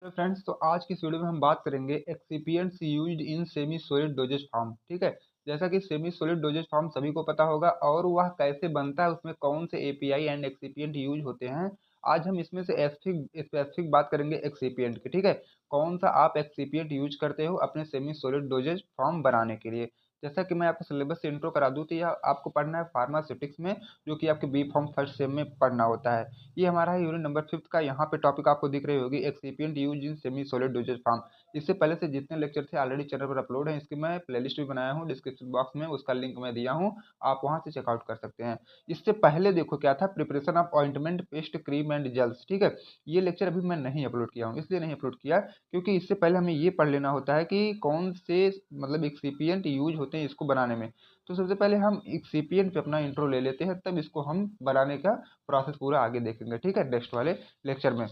तो फ्रेंड्स, तो आज की इस वीडियो में हम बात करेंगे excipients used in semi solid doses form. ठीक है। जैसा कि सेमी सॉलिड डोजेज फॉर्म सभी को पता होगा और वह कैसे बनता है, उसमें कौन से एपीआई एंड एक्सिपिएंट यूज होते हैं। आज हम इसमें से स्पेसिफिक बात करेंगे एक्सिपिएंट की। ठीक है। कौन सा आप एक्सिपिएंट यूज करते हो अपने सेमी सॉलिड डोजेज फॉर्म बनाने के लिए। जैसा कि मैं आपको सिलेबस से इंट्रो करा दूं, तो यह आपको पढ़ना है फार्मास्यूटिक्स में, जो कि आपके बी फॉर्म फर्स्ट सेम में पढ़ना होता है। ये हमारा है यूनिट नंबर 5 का। यहाँ पे टॉपिक आपको दिख रही होगी, excipient use in semi solid doses form. इससे पहले से जितने लेक्चर थे ऑलरेडी चैनल पर अपलोड है। इसकी मैं प्लेलिस्ट भी बनाया हूँ, डिस्क्रिप्शन बॉक्स में उसका लिंक मैं दिया हूँ, आप वहाँ से चेकआउट कर सकते हैं। इससे पहले देखो क्या था, preparation of ointment, paste, cream and gels. ठीक है। ये लेक्चर अभी मैं नहीं अपलोड किया हूँ, इसलिए नहीं अपलोड किया क्योंकि इससे पहले हमें ये पढ़ लेना होता है कि कौन से मतलब एक्सिपिएंट यूज होते हैं इसको बनाने में। तो सबसे पहले हम एक्सिपिएंट पे अपना इंट्रो ले लेते हैं, तब इसको हम बनाने का प्रोसेस पूरा आगे देखेंगे। ठीक है, नेक्स्ट वाले लेक्चर में।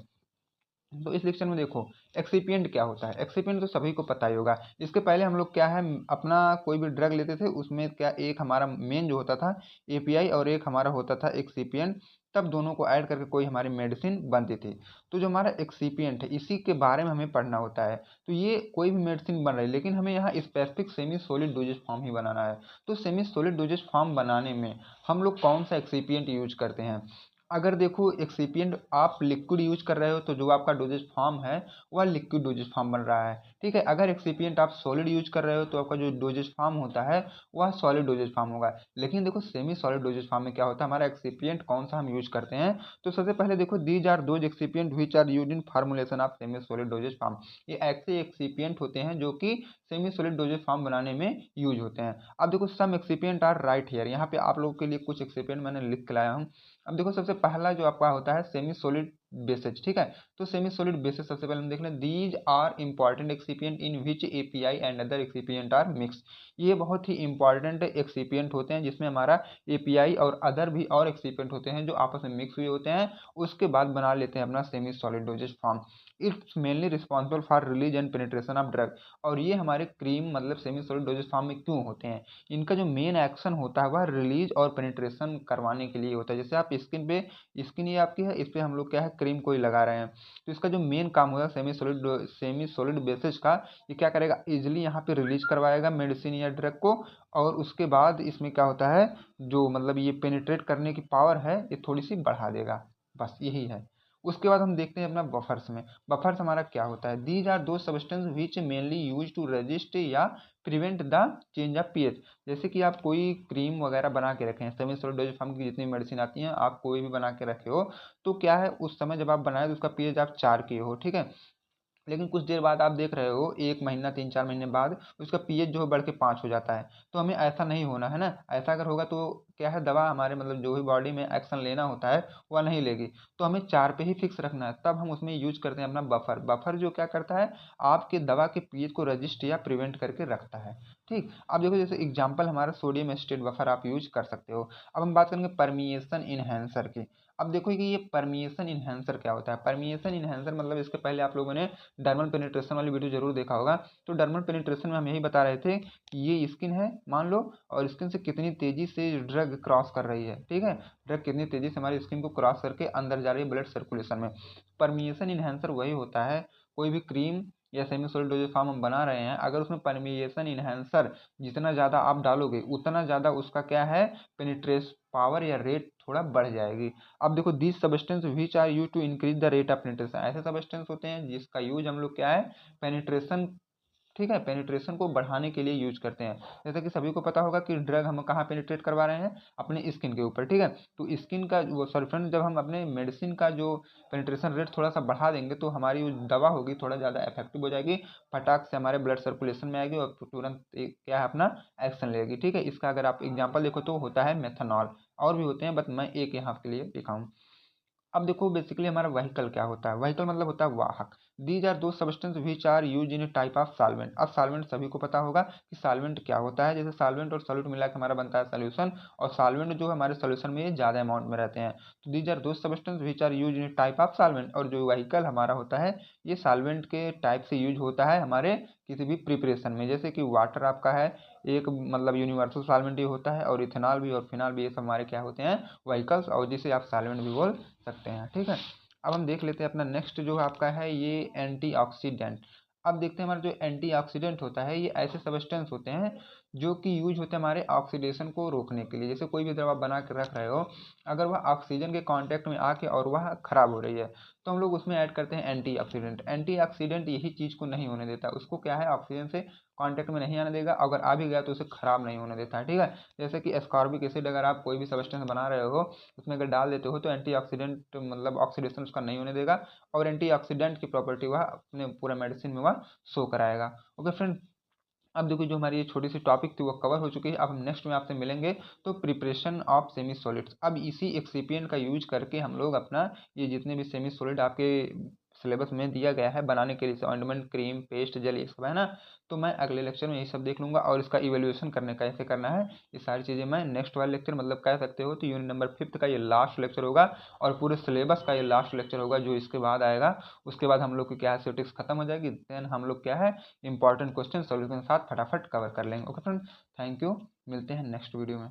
तो इस लेक्चर में देखो एक्सिपिएंट क्या होता है। एक्सिपिएंट तो सभी को पता ही होगा। इसके पहले हम लोग क्या है, अपना कोई भी ड्रग लेते थे, उसमें क्या एक हमारा मेन जो होता था एपीआई और एक हमारा होता था एक्सिपिएंट। तब दोनों को ऐड करके कोई हमारी मेडिसिन बनती थी। तो जो हमारा एक्सिपिएंट है, इसी के बारे में हमें पढ़ना होता है। तो ये कोई भी मेडिसिन बन रही है, लेकिन हमें यहाँ specific semi solid doses form ही बनाना है। तो सेमी सॉलिड डोजेज फॉर्म बनाने में हम लोग कौन सा एक्सिपिएंट यूज करते हैं। अगर देखो एक्सिपिएंट आप लिक्विड यूज कर रहे हो, तो जो आपका डोजेज फॉर्म है वह लिक्विड डोजेज फॉर्म बन रहा है। ठीक है। अगर एक्सिपिएंट आप सॉलिड यूज कर रहे हो, तो आपका जो डोजेज फॉर्म होता है वह सॉलिड डोजेज फॉर्म होगा। लेकिन देखो सेमी सॉलिड डोजेज फॉर्म में क्या होता है, हमारा एक्सिपिएंट कौन सा हम यूज करते हैं। तो सबसे पहले देखो, these are those excipient which are used in formulation of semi solid doses form. ये ऐसे एक्सिपिएंट होते हैं जो कि सेमी सॉलिड डोजेज फॉर्म बनाने में यूज होते हैं। अब देखो सम एक्सिपिएंट आर राइट हियर, यहाँ पे आप लोगों के लिए कुछ एक्सिपिएंट मैंने लिख के लाया हूँ। अब देखो सबसे पहला जो आपका होता है सेमी सॉलिड बेसेज। ठीक है। तो सेमी सॉलिड बेसेज सबसे पहले हम देख लें, these are important excipient in which API and other excipient are mix. ये बहुत ही इंपॉर्टेंट एक्सिपिएंट होते हैं जिसमें हमारा एपीआई और अदर भी और एक्सिपिएंट होते हैं जो आपस में मिक्स हुए होते हैं। उसके बाद बना लेते हैं अपना semi solid doses form. It's mainly responsible for release and penetration of drug. और ये हमारे क्रीम मतलब सेमी सॉलिड डोजेज फॉर्म में क्यों होते हैं, इनका जो मेन एक्शन होता है वह रिलीज और पेनिट्रेशन करवाने के लिए होता है। जैसे आप स्किन पे, स्किन ये आपकी है, इस पे हम लोग क्या है क्रीम कोई लगा रहे हैं, तो इसका जो मेन काम होगा सेमी सॉलिड बेसिस का, ये क्या करेगा, इजिली यहाँ पे रिलीज करवाएगा मेडिसिन या ड्रग को। और उसके बाद इसमें क्या होता है, जो मतलब ये पेनिट्रेट करने की पावर है ये थोड़ी सी बढ़ा देगा। बस यही है। उसके बाद हम देखते हैं अपना बफर्स में। बफर्स हमारा क्या होता है, दीज आर दो substance which mainly use to resist या prevent the change of pH. जैसे कि आप कोई क्रीम वगैरह बना के रखे हैं, सेमी सॉलिड डोजेज फॉर्म की जितनी मेडिसिन आती हैं आप कोई भी बना के रखे हो, तो क्या है उस समय जब आप बनाए तो उसका पीएच आप 4 किए हो। ठीक है। लेकिन कुछ देर बाद आप देख रहे हो, 1 महीना 3-4 महीने बाद उसका पीएच जो है बढ़ के 5 हो जाता है। तो हमें ऐसा नहीं होना है ना। ऐसा अगर होगा तो क्या है, दवा हमारे मतलब जो भी बॉडी में एक्शन लेना होता है वह नहीं लेगी। तो हमें 4 पे ही फिक्स रखना है, तब हम उसमें यूज करते हैं अपना बफर। बफर जो क्या करता है, आपके दवा के पीएच को रजिस्ट या प्रिवेंट करके रखता है। ठीक। अब देखो जैसे एग्जाम्पल हमारा सोडियम एसिटेट बफर आप यूज कर सकते हो। अब हम बात करेंगे परमिएशन इनहेंसर की। अब देखो कि ये परमिएशन इनहेंसर क्या होता है। परमिएशन इनहेंसर मतलब, इसके पहले आप लोगों ने डर्मल पेनिट्रेशन वाली वीडियो जरूर देखा होगा। तो डर्मल पेनिट्रेशन में हम यही बता रहे थे कि ये स्किन है मान लो, और स्किन से कितनी तेजी से ड्रग क्रॉस कर रही है। ठीक है। ड्रग कितनी तेजी से हमारी स्किन को क्रॉस करके अंदर जा रही है ब्लड सर्कुलेशन में। परमिएशन इनहेंसर वही होता है, कोई भी क्रीम या सेमी सॉलिड डोजेज फॉर्म हम बना रहे हैं, अगर उसमें परमिएशन इनहेंसर जितना ज़्यादा आप डालोगे उतना ज़्यादा उसका क्या है, पेनिट्रेस पावर या रेट थोड़ा बढ़ जाएगी। अब देखो, this substance which are use to increase the rate of penetration. ऐसे सब्सटेंस होते हैं जिसका यूज हम लोग क्या है, पेनिट्रेशन, ठीक है, पेनिट्रेशन को बढ़ाने के लिए यूज करते हैं। जैसे कि सभी को पता होगा कि ड्रग हम कहाँ पेनिट्रेट करवा रहे हैं, अपने स्किन के ऊपर। ठीक है। तो स्किन का वो सॉरी फ्रेंड, जब हम अपने मेडिसिन का जो पेनिट्रेशन रेट थोड़ा सा बढ़ा देंगे, तो हमारी जो दवा होगी थोड़ा ज़्यादा इफेक्टिव हो जाएगी, फटाक से हमारे ब्लड सर्कुलेशन में आएगी और तुरंत क्या है अपना एक्शन लेगी। ठीक है। इसका अगर आप एग्जाम्पल देखो तो होता है मेथनॉल। और भी होते हैं, बट मैं एक यहाँ के लिए दिखाऊँ। अब देखो बेसिकली हमारा व्हीकल क्या होता है, व्हीकल मतलब होता है वाहक। दीज आर दो substance which are use in type of solvent. अब सॉल्वेंट सभी को पता होगा कि सॉल्वेंट क्या होता है। जैसे सॉल्वेंट और सॉल्यूट मिला के हमारा बनता है सोल्यूशन, और सॉल्वेंट जो है हमारे सोल्यूशन में ये ज़्यादा अमाउंट में रहते हैं। तो दीज आर दो substance which are use in type of solvent. और जो व्हीकल हमारा होता है ये सॉल्वेंट के टाइप से यूज होता है हमारे किसी भी प्रिपरेशन में। जैसे कि वाटर आपका है एक मतलब यूनिवर्सल सॉल्वेंट ही होता है, और इथेनॉल भी और फिनॉल भी, ये सब हमारे क्या होते हैं, व्हीकल्स, और जिसे आप सॉल्वेंट भी बोल सकते हैं। ठीक है। अब हम देख लेते हैं अपना नेक्स्ट जो आपका है ये एंटीऑक्सीडेंट। अब देखते हैं हमारा जो एंटीऑक्सीडेंट होता है ये ऐसे सब्सटेंस होते हैं जो कि यूज होते हैं हमारे ऑक्सीडेशन को रोकने के लिए। जैसे कोई भी दवा बना के रख रहे हो, अगर वह ऑक्सीजन के कांटेक्ट में आके और वह खराब हो रही है तो हम लोग उसमें ऐड करते हैं एंटीऑक्सीडेंट। एंटीऑक्सीडेंट यही चीज़ को नहीं होने देता, उसको क्या है ऑक्सीजन से कांटेक्ट में नहीं आने देगा, अगर आ भी गया तो उसे खराब नहीं होने देता है, ठीक है। जैसे कि एस्कॉर्बिक एसिड अगर आप कोई भी सब्सटेंस बना रहे हो उसमें अगर डाल देते हो तो एंटीऑक्सीडेंट मतलब ऑक्सीडेशन उसका नहीं होने देगा, और एंटीऑक्सीडेंट की प्रॉपर्टी वह अपने पूरा मेडिसिन में वह शो कराएगा। ओके फ्रेंड, अब देखो जो हमारी ये छोटी सी टॉपिक थी वो कवर हो चुकी है। अब हम नेक्स्ट में आपसे मिलेंगे तो प्रिपरेशन ऑफ सेमी सॉलिड्स। अब इसी एक्सिपिएंट का यूज करके हम लोग अपना ये जितने भी सेमी सॉलिड आपके सिलेबस में दिया गया है बनाने के लिए, ऑइंटमेंट, क्रीम, पेस्ट, जेल, ये सब है ना, तो मैं अगले लेक्चर में यही सब देख लूंगा। और इसका इवेल्युएशन करने का कैसे करना है ये सारी चीज़ें मैं नेक्स्ट वाले लेक्चर मतलब कह सकते हो तो यूनिट नंबर 5 का ये लास्ट लेक्चर होगा, और पूरे सिलेबस का ये लास्ट लेक्चर होगा जो इसके बाद आएगा। उसके बाद हम लोग की क्या है स्टैटिस्टिक्स खत्म हो जाएगी, देन हम लोग क्या है इंपॉर्टेंट क्वेश्चन सॉल्यूशन के साथ फटाफट कवर कर लेंगे। ओके फ्रेंड, थैंक यू, मिलते हैं नेक्स्ट वीडियो में।